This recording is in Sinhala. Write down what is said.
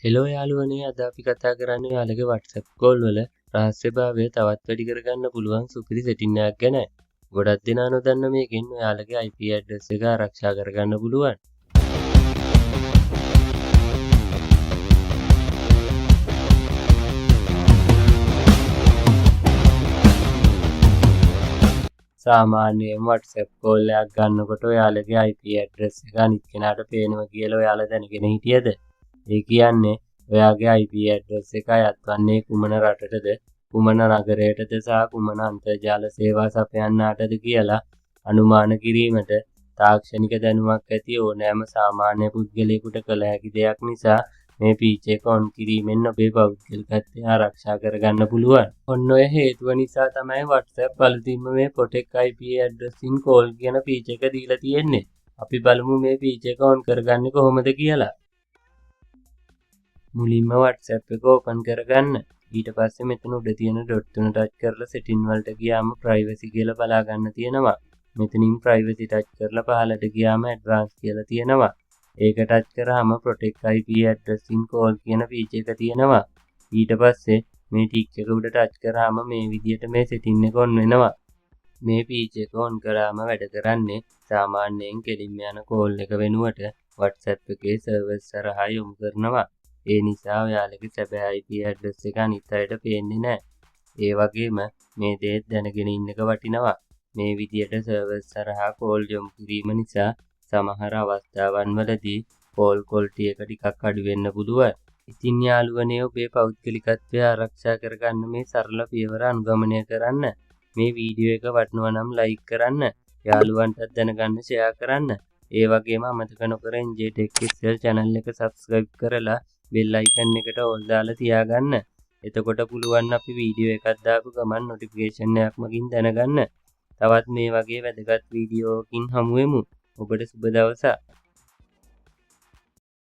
හෙලෝ යාළුවනේ අද අපි කතා කරන්නේ ඔයාලගේ WhatsApp කෝල් වල රහස්‍යභාවය තවත් වැඩි කරගන්න පුළුවන් සුපිරි සෙටින් එකක් ගැන. ගොඩක් දෙනා නොදන්න මේකෙන් ඔයාලගේ IP ඇඩ්‍රස් එක ආරක්ෂා කරගන්න පුළුවන්. සාමාන්‍යයෙන් WhatsApp කෝල් එකක් ගන්නකොට ඔයාලගේ IP ඇඩ්‍රස් එක අනිත් කෙනාට පේනවා කියලා ඔයාලා දැනගෙන හිටියද? ඒ කියන්නේ ඔයාගේ IP ඇඩ්‍රස් එක අයත් වන්නේ කුමන රටටද, කුමන නගරයටද සහ කුමන අන්තර්ජාල සේවා සපයන්නාටද කියලා අනුමාන කිරීමට තාක්ෂණික දැනුමක් ඇති ඕනෑම සාමාන්‍ය පුද්ගලයෙකුට කළ හැකි දෙයක් නිසා මේ ෆීචර් එක ඔන් කිරීමෙන් ඔබේ පෞද්ගලිකත්වය ආරක්ෂා කරගන්න පුළුවන්. ඔන්න ඔය හේතුව නිසා තමයි WhatsApp අලුතින්ම මේ Protect IP Address in Call කියන ෆීචර් එක දීලා තියෙන්නේ. අපි බලමු මේ ෆීචර් එක ඔන් කරගන්නේ කොහොමද කියලා. මුලින්ම WhatsApp එක ඕපන් කරගන්න. ඊට පස්සේ මෙතන උඩ තියෙන ඩොට් තුන ටච් කරලා setting වලට ගියාම privacy කියලා බලා ගන්න තියෙනවා. මෙතනින් privacy ටච් කරලා පහළට ගියාම advanced කියලා තියෙනවා. ඒක ටච් කරාම Protect IP Address in Call කියන ෆීචර් එක තියෙනවා. ඊට පස්සේ මේ ටික් එක උඩ ටච් කරාම මේ විදිහට මේ setting එක on වෙනවා. මේ ෆීචර් එක on කරාම වැඩ කරන්නේ සාමාන්‍යයෙන් කෙලින්ම යන කෝල් එක වෙනුවට WhatsApp එකේ සර්වර් හරහා යොමු කරනවා. ඒ නිසා ඔයාලගේ සැබෑ IP ඇඩ්‍රස් එක අනිත් අයට පේන්නේ නැහැ. ඒ වගේම මේ දේ දැනගෙන ඉන්න එක වටිනවා. මේ විදියට සර්වර්ස් හරහා කෝල් යොමු කිරීම නිසා සමහර අවස්ථාවන් වලදී කෝල් ක්වොලිටි එක ටිකක් අඩු වෙන්න පුළුවන්. ඉතින් යාළුවනේ ඔබේ පෞද්ගලිකත්වය ආරක්ෂා කරගන්න මේ සරල පියවර අනුගමනය කරන්න. මේ වීඩියෝ එක වටිනවා නම් ලයික් කරන්න. යාළුවන්ටත් දැනගන්න ෂෙයා කරන්න. ඒ වගේම අමතක නොකර NJ Tech Excel channel එක subscribe කරලා bell icon එකට all දාලා තියාගන්න. එතකොට පුළුවන් අපි වීඩියෝ එකක් දාපු ගමන් notification එකක් මගින් දැනගන්න. තවත් මේ වගේ වැදගත් වීඩියෝකින් හමු වෙමු. ඔබට සුබ දවසක්.